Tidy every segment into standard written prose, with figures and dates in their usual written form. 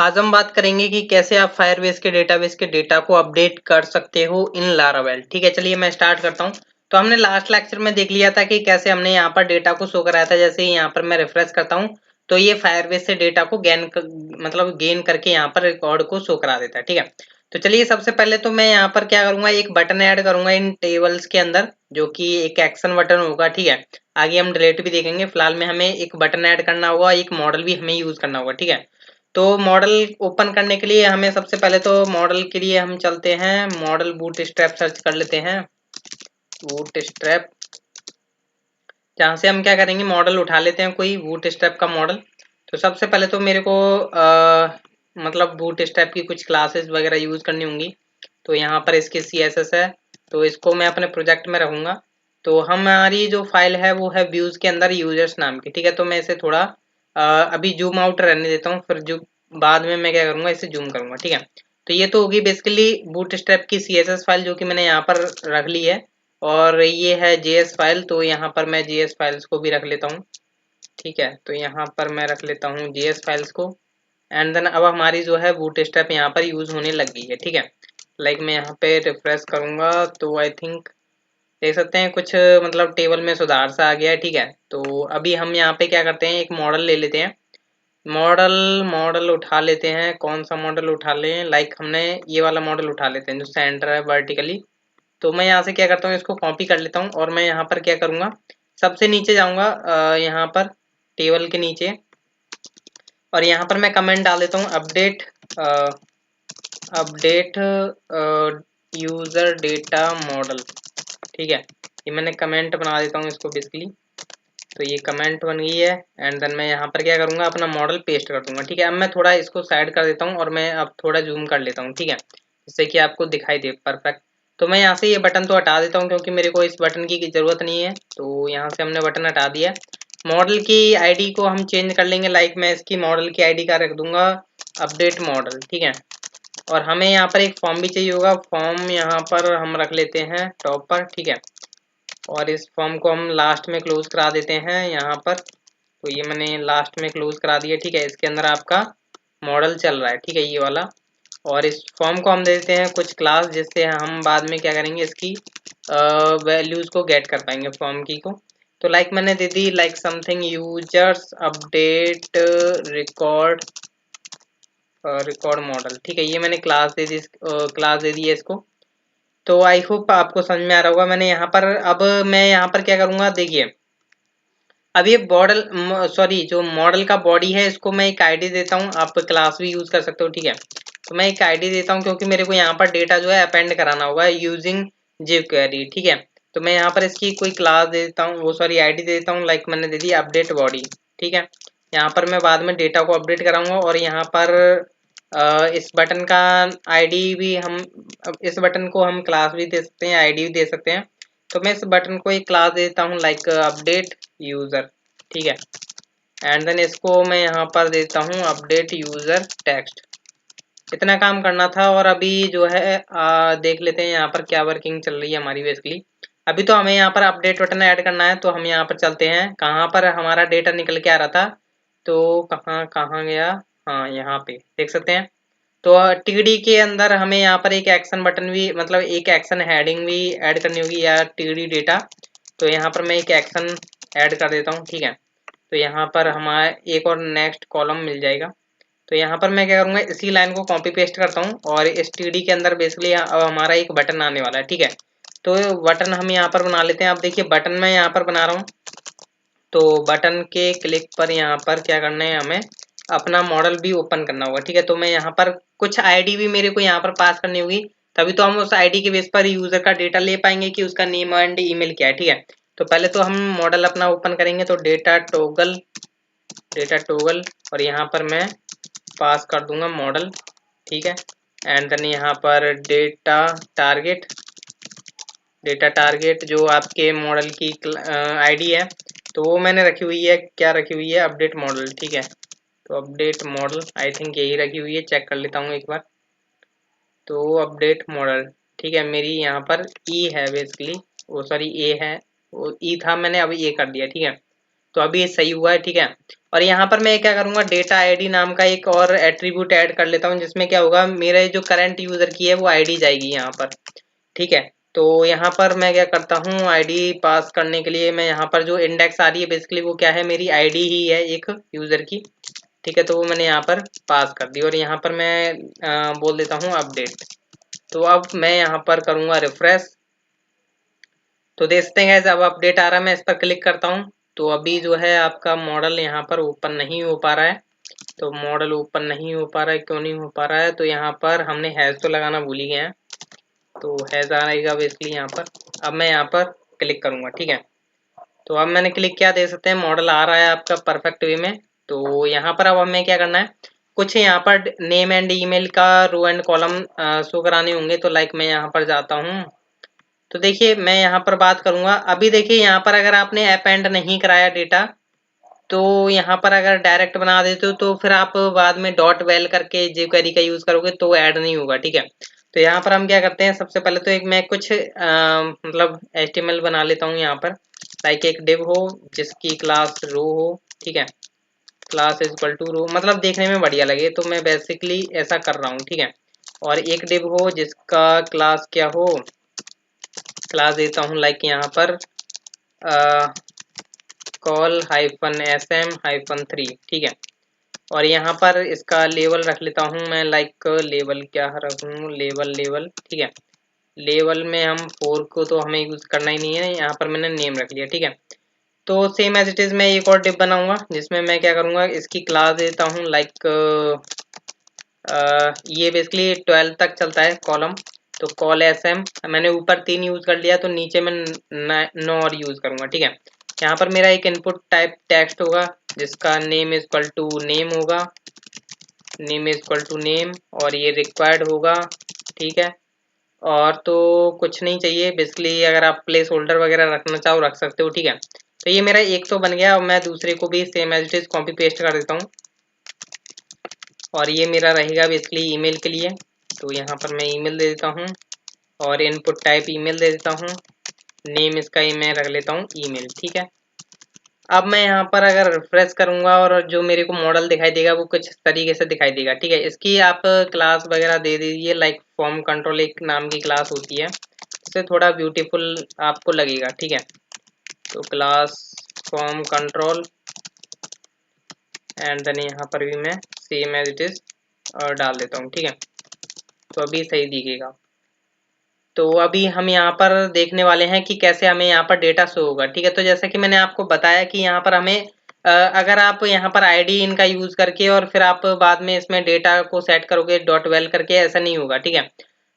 आज हम बात करेंगे कि कैसे आप फायरबेस के डेटाबेस के डेटा को अपडेट कर सकते हो इन लारावेल। ठीक है, चलिए मैं स्टार्ट करता हूँ। तो हमने लास्ट लेक्चर में देख लिया था कि कैसे हमने यहाँ पर डेटा को शो कराया था। जैसे यहाँ पर मैं रिफ्रेश करता हूँ तो ये फायरबेस से डेटा को गेन करके यहाँ पर रिकॉर्ड को शो करा देता है। ठीक है, तो चलिए सबसे पहले तो मैं यहाँ पर क्या करूंगा, एक बटन ऐड करूंगा इन टेबल्स के अंदर, जो कि एक एक्शन बटन होगा। ठीक है, आगे हम डिलीट भी देखेंगे। फिलहाल में हमें एक बटन ऐड करना होगा, एक मॉडल भी हमें यूज करना होगा। ठीक है, तो मॉडल ओपन करने के लिए हमें सबसे पहले तो मॉडल के लिए हम चलते हैं, मॉडल बूटस्ट्रैप सर्च कर लेते हैं। बूटस्ट्रैप, जहाँ से हम क्या करेंगे, मॉडल उठा लेते हैं कोई बूटस्ट्रैप का मॉडल। तो सबसे पहले तो मेरे को बूटस्ट्रैप की कुछ क्लासेस वगैरह यूज करनी होंगी। तो यहाँ पर इसकी CSS है, तो इसको मैं अपने प्रोजेक्ट में रखूंगा। तो हमारी जो फाइल है वो है व्यूज के अंदर यूजर्स नाम की। ठीक है, तो मैं इसे थोड़ा अभी जूम आउट रहने देता हूँ, फिर जो बाद में मैं क्या करूंगा, इसे जूम करूंगा। ठीक है, तो ये तो होगी बेसिकली बूटस्ट्रैप की CSS फाइल जो कि मैंने यहाँ पर रख ली है। और ये है JS फाइल, तो यहाँ पर मैं JS फाइल्स को भी रख लेता हूँ। ठीक है, तो यहाँ पर मैं रख लेता हूँ JS फाइल्स को। एंड देन अब हमारी जो है बूटस्ट्रैप यहाँ पर यूज होने लग गई है। ठीक है, लाइक मैं यहाँ पे रिफ्रेश करूंगा तो आई थिंक देख सकते हैं कुछ टेबल में सुधार सा आ गया है। ठीक है, तो अभी हम यहाँ पे क्या करते हैं, एक मॉडल ले लेते हैं। मॉडल मॉडल उठा लेते हैं, कौन सा मॉडल उठा लें, लाइक हमने ये वाला मॉडल उठा लेते हैं जो सेंटर है वर्टिकली। तो मैं यहाँ से क्या करता हूँ, इसको कॉपी कर लेता हूँ और मैं यहाँ पर क्या करूँगा, सबसे नीचे जाऊँगा यहाँ पर टेबल के नीचे, और यहाँ पर मैं कमेंट डाल देता हूँ update update user data model. ठीक है, ये मैंने कमेंट बना देता हूँ इसको बेसिकली। तो ये कमेंट बन गई है। एंड देन मैं यहाँ पर क्या करूँगा, अपना मॉडल पेस्ट कर दूंगा। ठीक है, अब मैं थोड़ा इसको साइड कर देता हूँ और मैं अब थोड़ा जूम कर लेता हूँ। ठीक है, जिससे कि आपको दिखाई दे परफेक्ट। तो मैं यहाँ से ये बटन तो हटा देता हूँ क्योंकि मेरे को इस बटन की ज़रूरत नहीं है। तो यहाँ से हमने बटन हटा दिया। मॉडल की आईडी को हम चेंज कर लेंगे, लाइक मैं इसकी मॉडल की आईडी का रख दूंगा अपडेट मॉडल। ठीक है, और हमें यहाँ पर एक फॉर्म भी चाहिए होगा, फॉर्म यहाँ पर हम रख लेते हैं टॉप पर। ठीक है, और इस फॉर्म को हम लास्ट में क्लोज करा देते हैं यहाँ पर। तो ये मैंने लास्ट में क्लोज करा दिया। ठीक है, इसके अंदर आपका मॉडल चल रहा है। ठीक है, ये वाला। और इस फॉर्म को हम दे देते हैं कुछ क्लास, जिससे हम बाद में क्या करेंगे, इसकी वैल्यूज को गेट कर पाएंगे फॉर्म की को। तो लाइक मैंने दे दी, like something users update record record model. ठीक है, ये मैंने क्लास दे दी है इसको। तो आई होप आपको समझ में आ रहा होगा। मैंने यहाँ पर, अब मैं यहाँ पर क्या करूँगा, देखिए अब ये जो मॉडल का बॉडी है, इसको मैं एक आईडी देता हूँ। आप क्लास भी यूज कर सकते हो। ठीक है, तो मैं एक आईडी देता हूँ क्योंकि मेरे को यहाँ पर डेटा जो है अपेंड कराना होगा यूजिंग jQuery। ठीक है, तो मैं यहाँ पर इसकी कोई क्लास दे देता हूँ, आईडी दे देता हूँ, लाइक मैंने दे दी अपडेट बॉडी। ठीक है, यहाँ पर मैं बाद में डेटा को अपडेट कराऊंगा। और यहाँ पर इस बटन का आईडी भी हम, इस बटन को हम क्लास भी दे सकते हैं, आईडी भी दे सकते हैं। तो मैं इस बटन को एक क्लास देता हूँ, लाइक अपडेट यूजर। ठीक है, एंड देन इसको मैं यहाँ पर देता हूँ अपडेट यूजर टेक्स्ट। इतना काम करना था। और अभी जो है देख लेते हैं यहाँ पर क्या वर्किंग चल रही है हमारी बेसिकली। अभी तो हमें यहाँ पर अपडेट बटन ऐड करना है, तो हम यहाँ पर चलते हैं, कहाँ पर हमारा डेटा निकल के आ रहा था, तो कहाँ कहाँ गया, हाँ यहाँ पे देख सकते हैं। तो TD के अंदर हमें यहाँ पर एक एक्शन बटन भी, एक एक्शन हेडिंग भी ऐड करनी होगी, या TD डेटा। तो यहाँ पर मैं एक एक्शन ऐड कर देता हूँ। ठीक है, तो यहाँ पर हमारा एक और नेक्स्ट कॉलम मिल जाएगा। तो यहाँ पर मैं क्या करूँगा, इसी लाइन को कॉपी पेस्ट करता हूँ और इस TD के अंदर बेसिकली अब हमारा एक बटन आने वाला है। ठीक है, तो बटन हम यहाँ पर बना लेते हैं। आप देखिए बटन मैं यहाँ पर बना रहा हूँ। तो बटन के क्लिक पर यहाँ पर क्या करना है, हमें अपना मॉडल भी ओपन करना होगा। ठीक है, तो मैं यहाँ पर कुछ आईडी भी मेरे को यहाँ पर पास करनी होगी, तभी तो हम उस आईडी के बेस पर यूजर का डेटा ले पाएंगे कि उसका नेम एंड ईमेल क्या है। ठीक है, तो पहले तो हम मॉडल अपना ओपन करेंगे, तो डेटा टोगल और यहाँ पर मैं पास कर दूंगा मॉडल। ठीक है, एंड देन यहाँ पर डेटा टारगेट जो आपके मॉडल की आईडी है, तो वो मैंने रखी हुई है, क्या रखी हुई है, अपडेट मॉडल। ठीक है, तो अपडेट मॉडल आई थिंक यही रखी हुई है, चेक कर लेता हूँ एक बार। तो अपडेट मॉडल, ठीक है, मेरी यहाँ पर ई है बेसिकली, वो सॉरी ए है, वो ई था, मैंने अभी ए कर दिया। ठीक है, तो अभी ये सही हुआ है, ठीक है। और यहाँ पर मैं क्या करूँगा, डेटा आईडी नाम का एक और एट्रीब्यूट ऐड कर लेता हूँ, जिसमें क्या होगा, मेरे जो करंट यूजर की है वो आईडी जाएगी यहाँ पर, ठीक है। तो यहाँ पर मैं क्या करता हूँ, आईडी पास करने के लिए मैं यहाँ पर जो इंडेक्स आ रही है बेसिकली वो क्या है, मेरी आईडी ही है एक यूजर की, ठीक है। तो वो मैंने यहाँ पर पास कर दी और यहाँ पर मैं बोल देता हूँ अपडेट। तो अब मैं यहाँ पर करूँगा रिफ्रेश, तो देखते हैं अब अपडेट आ रहा है। मैं इस पर क्लिक करता हूँ तो अभी जो है आपका मॉडल यहाँ पर ओपन नहीं हो पा रहा है। तो मॉडल ओपन नहीं हो पा रहा है, क्यों नहीं हो पा रहा है, तो यहाँ पर हमने हैश तो लगाना भूल ही गए हैं, तो हैश आएगा बेसिकली यहाँ पर। अब मैं यहाँ पर क्लिक करूँगा, ठीक है। तो अब मैंने क्लिक किया, देख सकते हैं मॉडल आ रहा है आपका परफेक्ट वे में। तो यहाँ पर अब हमें क्या करना है, कुछ यहाँ पर नेम एंड ईमेल का रो एंड कॉलम शो कराने होंगे। तो लाइक मैं यहाँ पर जाता हूँ, तो देखिए मैं यहाँ पर बात करूंगा। अभी देखिए यहाँ पर अगर आपने अपेंड नहीं कराया डेटा, तो यहाँ पर अगर डायरेक्ट बना देते हो तो फिर आप बाद में डॉट वेल करके jQuery का यूज करोगे तो ऐड नहीं होगा, ठीक है। तो यहाँ पर हम क्या करते हैं, सबसे पहले तो एक मैं कुछ मतलब HTML बना लेता हूँ यहाँ पर। लाइक एक डिव हो जिसकी क्लास रो हो, ठीक है। क्लास इज इक्वल टू रो, मतलब देखने में बढ़िया लगे, तो मैं बेसिकली ऐसा कर रहा हूँ, ठीक है। और एक डिव हो जिसका क्लास क्या हो, क्लास देता हूँ लाइक यहाँ पर कॉल -sm-3, ठीक है। और यहाँ पर इसका लेवल रख लेता हूँ मैं, लाइक लेवल क्या रखूँ, लेवल, ठीक है। लेवल में हम 4 को तो हमें यूज करना ही नहीं है, यहाँ पर मैंने नेम रख लिया, ठीक है। तो सेम एज इट इज मैं एक और डिव बनाऊंगा जिसमें मैं क्या करूँगा, इसकी क्लास देता हूँ लाइक ये बेसिकली 12 तक चलता है कॉलम। तो कॉल SM मैंने ऊपर 3 यूज कर लिया, तो नीचे मैं 9 और यूज करूंगा, ठीक है। यहाँ पर मेरा एक इनपुट टाइप टेक्स्ट होगा जिसका name is equal to name होगा, name is equal to name, और ये रिक्वायर्ड होगा, ठीक है। और तो कुछ नहीं चाहिए बेसिकली, अगर आप प्लेस होल्डर वगैरह रखना चाहो रख सकते हो, ठीक है। तो ये मेरा एक तो बन गया। अब मैं दूसरे को भी same as it is copy paste कर देता हूँ, और ये मेरा रहेगा बेसिकली ईमेल के लिए। तो यहाँ पर मैं ईमेल दे देता हूँ और इनपुट टाइप ईमेल दे देता हूँ, नेम इसका मैं रख लेता हूँ ईमेल, ठीक है। अब मैं यहाँ पर अगर रिफ्रेश करूँगा और जो मेरे को मॉडल दिखाई देगा वो कुछ तरीके से दिखाई देगा, ठीक है। इसकी आप क्लास वगैरह दे दीजिए, लाइक फॉर्म कंट्रोल एक नाम की क्लास होती है, इससे थोड़ा ब्यूटीफुल आपको लगेगा, ठीक है। तो class form control and then यहाँ पर भी मैं सेम एज इट इज और डाल देता हूँ, ठीक है। तो अभी सही दिखेगा। तो अभी हम यहाँ पर देखने वाले हैं कि कैसे हमें यहाँ पर डेटा शो होगा, ठीक है। तो जैसा कि मैंने आपको बताया कि यहाँ पर हमें अगर आप यहाँ पर आईडी इनका यूज करके और फिर आप बाद में इसमें डेटा को सेट करोगे डॉट वेल करके, ऐसा नहीं होगा, ठीक है।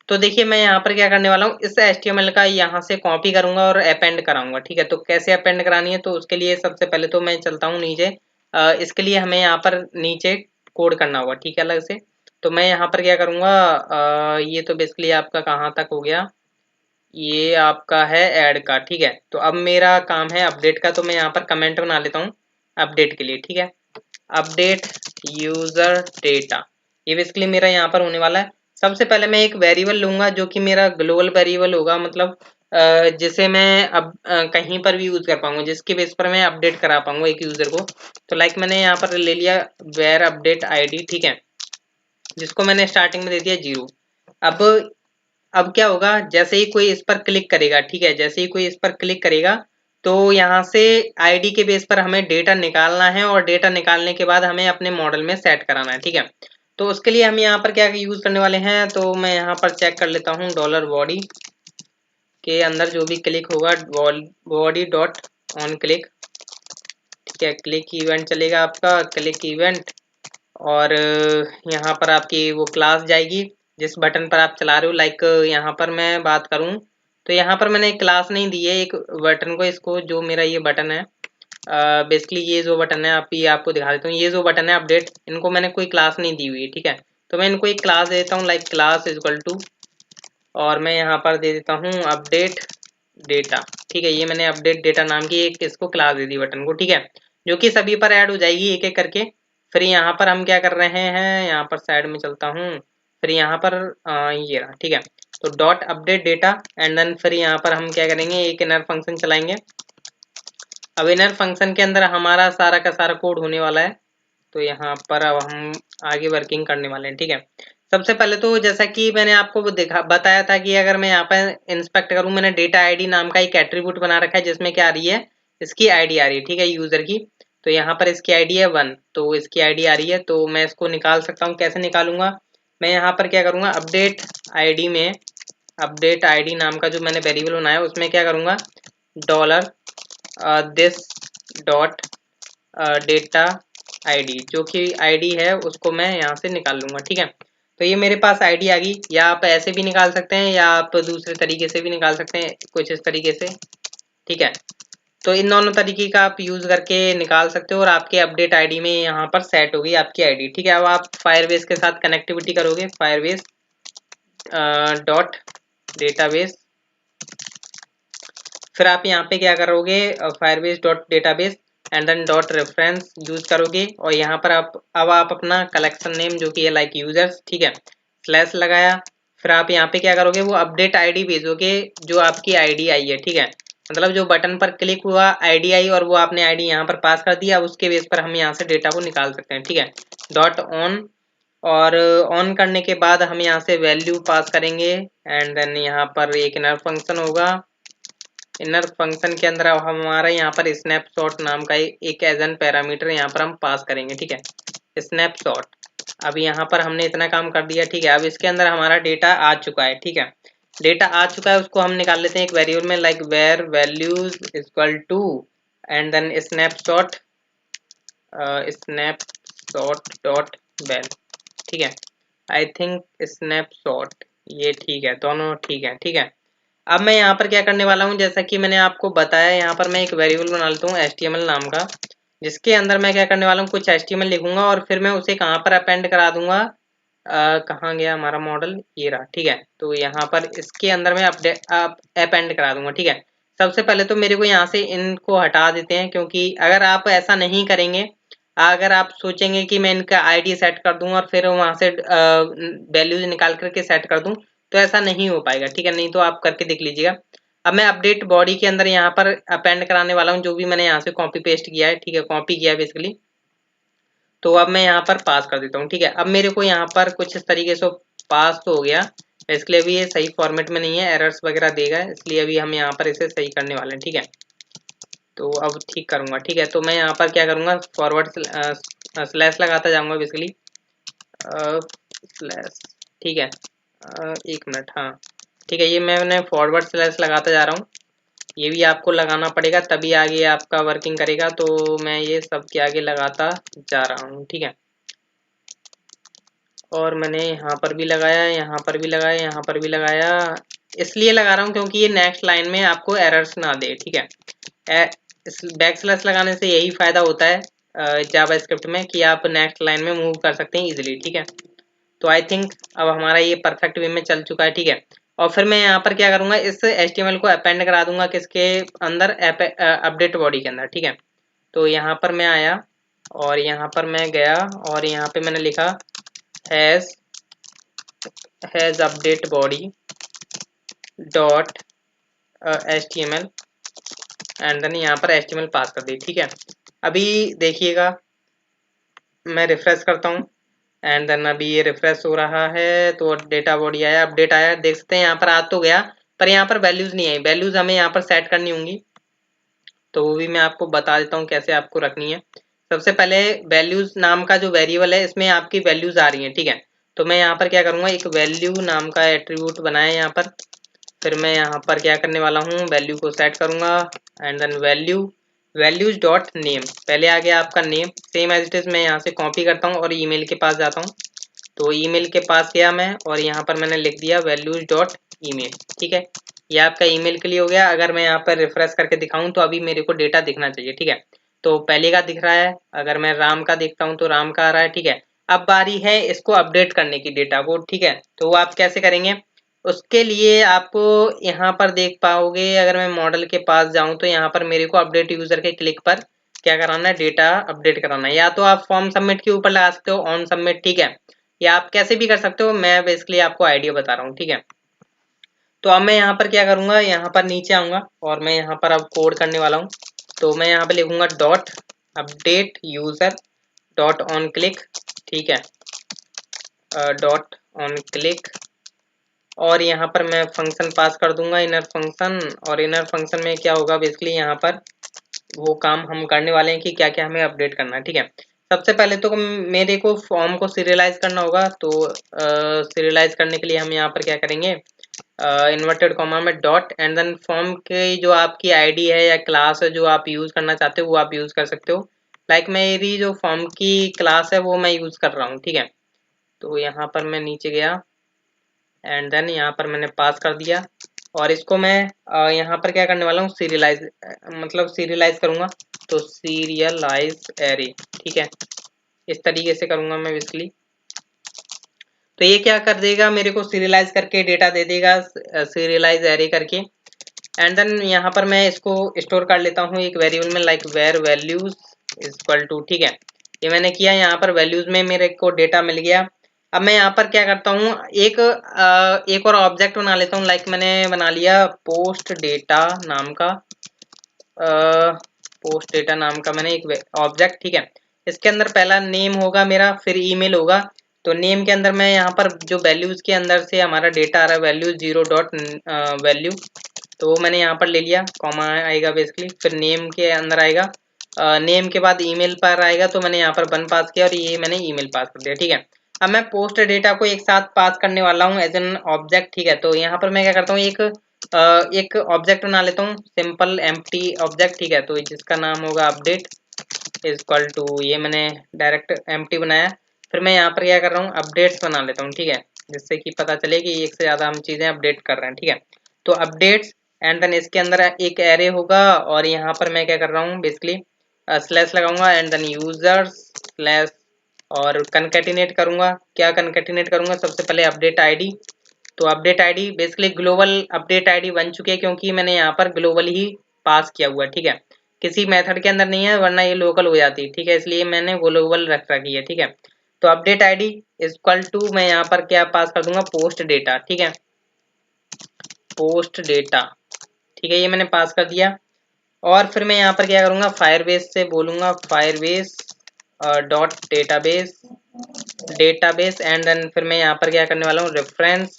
तो देखिए मैं यहाँ पर क्या करने वाला हूँ, इस HTML का यहाँ से कॉपी करूंगा और अपेंड कराऊंगा, ठीक है। तो कैसे अपेंड करानी है, तो उसके लिए सबसे पहले तो मैं चलता हूँ नीचे। इसके लिए हमें यहाँ पर नीचे कोड करना होगा, ठीक है, अलग से। तो मैं यहाँ पर क्या करूँगा, ये तो बेसिकली आपका कहाँ तक हो गया, ये आपका है ऐड का, ठीक है। तो अब मेरा काम है अपडेट का, तो मैं यहाँ पर कमेंट बना लेता हूँ अपडेट के लिए, ठीक है। अपडेट यूजर डेटा, ये बेसिकली मेरा यहाँ पर होने वाला है। सबसे पहले मैं एक वेरिएबल लूंगा जो कि मेरा ग्लोबल वेरिएबल होगा, मतलब जिसे मैं अब कहीं पर भी यूज कर पाऊंगा, जिसके बेस पर मैं अपडेट करा पाऊंगा एक यूजर को। तो लाइक मैंने यहाँ पर ले लिया वेर अपडेट ID, ठीक है, जिसको मैंने स्टार्टिंग में दे दिया 0। अब क्या होगा, जैसे ही कोई इस पर क्लिक करेगा, ठीक है, जैसे ही कोई इस पर क्लिक करेगा तो यहाँ से आईडी के बेस पर हमें डेटा निकालना है, और डेटा निकालने के बाद हमें अपने मॉडल में सेट कराना है, ठीक है। तो उसके लिए हम यहाँ पर क्या यूज करने वाले हैं, तो मैं यहाँ पर चेक कर लेता हूँ $बॉडी के अंदर जो भी क्लिक होगा बॉडी डॉट ऑन क्लिक, ठीक है। क्लिक इवेंट चलेगा आपका, क्लिक इवेंट, और यहाँ पर आपकी वो क्लास जाएगी जिस बटन पर आप चला रहे हो। लाइक यहाँ पर मैं बात करूँ तो यहाँ पर मैंने एक क्लास नहीं दी है एक बटन को, इसको जो मेरा ये बटन है बेसिकली ये जो बटन है आपको दिखा देता हूँ। ये जो बटन है अपडेट, इनको मैंने कोई क्लास नहीं दी हुई है, ठीक है। तो मैं इनको एक क्लास देता हूँ, like class is equal to, और मैं यहाँ पर दे देता हूँ अपडेट डेटा, ठीक है। ये मैंने अपडेट डेटा नाम की एक इसको क्लास दे दी बटन को, ठीक है, जो कि सभी पर ऐड हो जाएगी एक एक करके। फिर यहाँ पर हम क्या कर रहे हैं, यहाँ पर साइड में चलता हूँ, फिर यहाँ पर ये रहा, ठीक है। तो dot update data and then फिर यहाँ पर हम क्या करेंगे, एक इनर फंक्शन चलाएंगे। अब इनर फंक्शन के अंदर हमारा सारा का सारा कोड होने वाला है। तो यहाँ पर अब हम आगे वर्किंग करने वाले हैं, ठीक है। सबसे पहले तो जैसा कि मैंने आपको बताया था कि अगर मैं यहाँ पर इंस्पेक्ट करूँ, मैंने डेटा आईडी नाम का एक एट्रीब्यूट बना रखा है जिसमें क्या आ रही है, इसकी आईडी आ रही है, ठीक है, यूजर की। तो यहाँ पर इसकी आईडी है 1, तो इसकी आईडी आ रही है, तो मैं इसको निकाल सकता हूँ। कैसे निकालूंगा, मैं यहाँ पर क्या करूँगा, अपडेट आईडी में, अपडेट आईडी नाम का जो मैंने वेरिएबल बनाया उसमें क्या करूँगा, dollar this dot data ID, जो कि आईडी है उसको मैं यहाँ से निकाल लूंगा, ठीक है। तो ये मेरे पास आईडी आ गई। या आप ऐसे भी निकाल सकते हैं या आप दूसरे तरीके से भी निकाल सकते हैं, कुछ इस तरीके से, ठीक है। तो इन दोनों तरीके का आप यूज करके निकाल सकते हो और आपके अपडेट आईडी में यहाँ पर सेट होगी आपकी आईडी, ठीक है। अब आप फायरबेस के साथ कनेक्टिविटी करोगे, फायरबेस डॉट डेटाबेस, फिर आप यहाँ पे क्या करोगे, Firebase dot database and then dot reference use करोगे। और यहाँ पर आप अपना कलेक्शन नेम जो कि है लाइक यूजर्स, ठीक है, स्लैश लगाया। फिर आप यहाँ पे क्या करोगे, वो अपडेट आईडी भेजोगे जो आपकी आईडी आई है, ठीक है। मतलब जो बटन पर क्लिक हुआ आईडी आई और वो आपने आईडी यहाँ पर पास कर दिया, उसके बेस पर हम यहाँ से डेटा को निकाल सकते हैं, ठीक है। डॉट ऑन, और ऑन करने के बाद हम यहाँ से वैल्यू पास करेंगे एंड देन यहाँ पर एक इनर फंक्शन होगा। इनर फंक्शन के अंदर अब हमारा यहाँ पर स्नैपशॉट नाम का एक एज एन पैरामीटर यहाँ पर हम पास करेंगे, ठीक है, स्नैपशॉट। अब यहाँ पर हमने इतना काम कर दिया, ठीक है। अब इसके अंदर हमारा डेटा आ चुका है, ठीक है, डेटा आ चुका है। उसको हम निकाल लेते हैं एक वेरिएबल में, like var values equal to and then snapshot, snapshot dot val, ठीक है। आई थिंक स्नैपशॉट, ये ठीक है, दोनों ठीक है, ठीक है। अब मैं यहाँ पर क्या करने वाला हूँ, जैसा कि मैंने आपको बताया, यहाँ पर मैं एक वेरिएबल बना लेता हूँ HTML नाम का, जिसके अंदर मैं क्या करने वाला हूँ, कुछ HTML लिखूंगा और फिर मैं उसे कहाँ पर अपेंड करा दूंगा, कहाँ गया हमारा मॉडल, ये रहा, ठीक है। तो यहाँ पर इसके अंदर मैं अपेंड करा दूंगा, ठीक है। सबसे पहले तो मेरे को यहाँ से इनको हटा देते हैं, क्योंकि अगर आप ऐसा नहीं करेंगे, अगर आप सोचेंगे कि मैं इनका आईडी सेट कर दूं और फिर वहां से वैल्यूज निकाल करके सेट कर दूं, तो ऐसा नहीं हो पाएगा, ठीक है। नहीं तो आप करके देख लीजिएगा। अब मैं अपडेट बॉडी के अंदर यहाँ पर अपेंड कराने वाला हूँ जो भी मैंने यहाँ से कॉपी पेस्ट किया है, ठीक है, कॉपी किया है बेसिकली। तो अब मैं यहाँ पर पास कर देता हूँ, ठीक है। अब मेरे को यहाँ पर कुछ इस तरीके से पास तो हो गया, इसलिए अभी ये सही फॉर्मेट में नहीं है, एरर्स वगैरह देगा, इसलिए अभी हम यहाँ पर इसे सही करने वाले हैं, ठीक है। तो अब ठीक करूंगा, ठीक है। तो मैं यहाँ पर क्या करूंगा, फॉरवर्ड स्लैश लगाता जाऊंगा बेसिकली, स्लैश, ठीक है, एक मिनट, हाँ, ठीक है, ये मैंने फॉरवर्ड स्लैश लगाता जा रहा हूँ। ये भी आपको लगाना पड़ेगा तभी आगे आपका वर्किंग करेगा, तो मैं ये सब के आगे लगाता जा रहा हूँ, ठीक है। और मैंने यहाँ पर भी लगाया, यहाँ पर भी लगाया, यहाँ पर भी लगाया, इसलिए लगा रहा हूँ क्योंकि ये नेक्स्ट लाइन में आपको एरर्स ना दे, ठीक है। इस बैक स्लैश लगाने से यही फायदा होता है जावा स्क्रिप्ट में कि आप नेक्स्ट लाइन में मूव कर सकते हैं इजीली, ठीक है। तो आई थिंक अब हमारा ये परफेक्ट वे में चल चुका है, ठीक है। और फिर मैं यहाँ पर क्या करूँगा, इस HTML को अपेंड करा दूंगा किसके अंदर, अपडेट बॉडी के अंदर, ठीक है। तो यहाँ पर मैं आया और यहाँ पर मैं गया और यहाँ पे मैंने लिखा has update body dot HTML and then यहाँ पर HTML पास कर दी, ठीक है। अभी देखिएगा, मैं रिफ्रेश करता हूँ एंड देन अभी ये रिफ्रेश हो रहा है, तो डेटा बॉडी आया, अपडेट आया, देख सकते हैं यहाँ पर आ तो गया, पर यहाँ पर वैल्यूज नहीं आई। वैल्यूज हमें यहाँ पर सेट करनी होंगी, तो वो भी मैं आपको बता देता हूँ कैसे आपको रखनी है। सबसे पहले वैल्यूज नाम का जो वेरिएबल है इसमें आपकी वैल्यूज आ रही हैं, ठीक है। तो मैं यहाँ पर क्या करूँगा, एक वैल्यू नाम का एट्रीब्यूट बनाया यहाँ पर, फिर मैं यहाँ पर क्या करने वाला हूँ, वैल्यू को सेट करूँगा and then values dot name, पहले आ गया आपका name, same as it is मैं यहाँ से कॉपी करता हूँ और ईमेल के पास जाता हूँ। तो ईमेल के पास गया मैं और यहाँ पर मैंने लिख दिया वैल्यूज डॉट ईमेल, ठीक है। ये आपका ईमेल के लिए हो गया। अगर मैं यहाँ पर रिफ्रेश करके दिखाऊं तो अभी मेरे को डेटा दिखना चाहिए, ठीक है। तो पहले का दिख रहा है, अगर मैं राम का देखता हूँ तो राम का आ रहा है, ठीक है। अब बारी है इसको अपडेट करने की डेटा को, ठीक है। तो वो आप कैसे करेंगे, उसके लिए आपको यहाँ पर देख पाओगे, अगर मैं मॉडल के पास जाऊं तो यहाँ पर मेरे को अपडेट यूजर के क्लिक पर क्या कराना है, डेटा अपडेट कराना है। या तो आप फॉर्म सबमिट के ऊपर लगा सकते हो, ऑन सबमिट, ठीक है, या आप कैसे भी कर सकते हो, मैं बेसिकली आपको आइडिया बता रहा हूँ, ठीक है। तो अब मैं यहाँ पर क्या करूंगा, यहाँ पर नीचे आऊंगा और मैं यहाँ पर अब कोड करने वाला हूँ। तो मैं यहाँ पे लिखूंगा dot update user dot on click, ठीक है, डॉट ऑन क्लिक, और यहाँ पर मैं फंक्शन पास कर दूंगा इनर फंक्शन। और इनर फंक्शन में क्या होगा बेसिकली यहाँ पर वो काम हम करने वाले हैं कि क्या क्या हमें अपडेट करना है, ठीक है। सबसे पहले तो मेरे को फॉर्म को सीरियलाइज करना होगा, तो सीरियलाइज करने के लिए हम यहाँ पर क्या करेंगे, इन्वर्टेड कॉमा में डॉट एंड देन फॉर्म की जो आपकी आईडी है या क्लास है जो आप यूज करना चाहते हो वो आप यूज कर सकते हो। लाइक मेरी जो फॉर्म की क्लास है वो मैं यूज कर रहा हूँ, ठीक है। तो यहाँ पर मैं नीचे गया एंड देन यहाँ पर मैंने पास कर दिया, और इसको मैं यहाँ पर क्या करने वाला हूँ, सीरियलाइज, मतलब सीरियलाइज करूंगा, तो सीरियलाइज एरे, ठीक है, इस तरीके से करूंगा मैं बेसिकली। तो ये क्या कर देगा, मेरे को सीरियलाइज करके डेटा दे देगा, सीरियलाइज एरे करके। एंड देन यहाँ पर मैं इसको स्टोर कर लेता हूँ एक वेरिएबल में, like var values is equal to, ठीक है, ये मैंने किया। यहाँ पर वैल्यूज में मेरे को डेटा मिल गया। अब मैं यहाँ पर क्या करता हूँ, एक और ऑब्जेक्ट बना लेता हूँ। लाइक मैंने बना लिया पोस्ट डेटा नाम का, पोस्ट डेटा नाम का मैंने एक ऑब्जेक्ट, ठीक है। इसके अंदर पहला नेम होगा मेरा, फिर ईमेल होगा। तो नेम के अंदर मैं यहाँ पर जो वैल्यूज के अंदर से हमारा डेटा आ रहा है वैल्यू 0 डॉट वैल्यू, तो वो मैंने यहाँ पर ले लिया, कॉमा आएगा बेसिकली, फिर नेम के अंदर आएगा, नेम के बाद ईमेल पर आएगा, तो मैंने यहाँ पर 1 पास किया और ये मैंने ईमेल पास कर दिया, ठीक है। अब मैं पोस्ट डेटा को एक साथ पास करने वाला हूँ एज एन ऑब्जेक्ट, ठीक है। तो यहाँ पर मैं क्या करता हूँ, एक ऑब्जेक्ट बना लेता हूँ, सिंपल एम्प्टी ऑब्जेक्ट, ठीक है, तो जिसका नाम होगा अपडेट इज इक्वल टू, ये मैंने डायरेक्ट एम्प्टी बनाया। फिर मैं यहाँ पर क्या कर रहा हूँ, अपडेट्स बना लेता हूँ, ठीक है, जिससे कि पता चले कि एक से ज़्यादा हम चीज़ें अपडेट कर रहे हैं, ठीक है। तो अपडेट्स एंड देन इसके अंदर एक एरे होगा, और यहाँ पर मैं क्या कर रहा हूँ बेसिकली स्लैश लगाऊंगा एंड देन यूजर्स स्लैश, और कनकेटिनेट करूंगा। क्या कनकेटिनेट करूंगा, सबसे पहले अपडेट आईडी, तो update ID basically global update ID बन चुकी है, क्योंकि मैंने यहाँ पर ग्लोबल ही पास किया हुआ है, ठीक है, किसी मेथड के अंदर नहीं है, वरना ये लोकल हो जाती, ठीक है, इसलिए मैंने ग्लोबल रख रखी है, ठीक है। तो update ID is equal to, मैं यहाँ पर क्या पास कर दूंगा, पोस्ट डेटा, ठीक है, पोस्ट डेटा, ठीक है, ये मैंने पास कर दिया। और फिर मैं यहाँ पर क्या करूंगा, फायरबेस से बोलूंगा Firebase dot database, database and then फिर मैं यहाँ पर क्या करने वाला हूँ, रेफरेंस,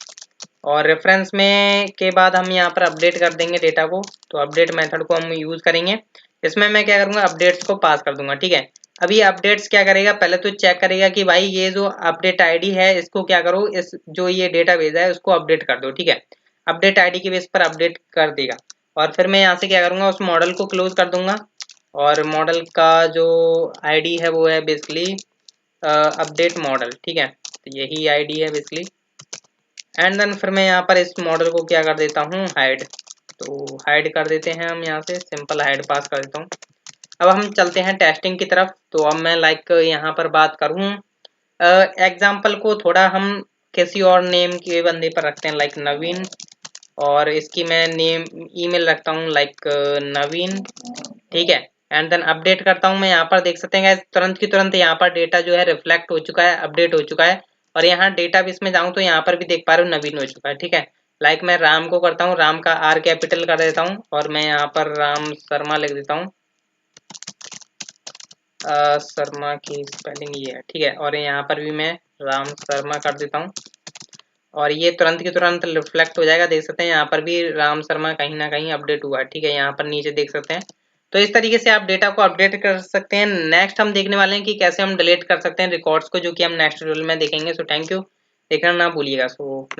और रेफरेंस में के बाद हम यहाँ पर अपडेट कर देंगे डेटा को, तो अपडेट मेथड को हम यूज करेंगे। इसमें मैं क्या करूंगा, अपडेट्स को पास कर दूंगा, ठीक है। अभी अपडेट्स क्या करेगा, पहले तो चेक करेगा कि भाई ये जो अपडेट आईडी है इसको क्या करो, इस जो ये डेटा भेजा है उसको अपडेट कर दो, ठीक है। अपडेट आईडी के बेस पर अपडेट कर देगा, और फिर मैं यहाँ से क्या करूंगा, उस मॉडल को क्लोज कर दूंगा, और मॉडल का जो आईडी है वो है बेसिकली अपडेट मॉडल, ठीक है, तो यही आईडी है बेसिकली। एंड देन फिर मैं यहाँ पर इस मॉडल को क्या कर देता हूँ, हाइड, तो हाइड कर देते हैं हम, यहाँ से सिंपल हाइड पास कर देता हूँ। अब हम चलते हैं टेस्टिंग की तरफ। तो अब मैं लाइक यहाँ पर बात करूँ एग्जाम्पल को थोड़ा हम किसी और नेम के बंदे पर रखते हैं, लाइक नवीन, और इसकी मैं नेम ईमेल रखता हूँ लाइक नवीन, ठीक है। एंड देन अपडेट करता हूँ मैं, यहाँ पर देख सकते हैं तुरंत की तुरंत यहाँ पर डेटा जो है रिफ्लेक्ट हो चुका है, अपडेट हो चुका है। और यहाँ डेटा बेस में जाऊँ तो यहाँ पर भी देख पा रहे हो नवीन हो चुका है, ठीक है। लाइक मैं राम को करता हूँ, राम का आर कैपिटल कर देता हूँ, और मैं यहाँ पर राम शर्मा लिख देता हूँ, शर्मा की स्पेलिंग ये है, ठीक है, और यहाँ पर भी मैं राम शर्मा कर देता हूँ, और ये तुरंत की तुरंत रिफ्लेक्ट हो जाएगा। देख सकते हैं यहाँ पर भी राम शर्मा कहीं ना कहीं अपडेट हुआ है, ठीक है, यहाँ पर नीचे देख सकते हैं। तो इस तरीके से आप डेटा को अपडेट कर सकते हैं। नेक्स्ट हम देखने वाले हैं कि कैसे हम डिलीट कर सकते हैं रिकॉर्ड्स को, जो कि हम नेक्स्ट वीडियो में देखेंगे। सो थैंक यू, देखना ना भूलिएगा। सो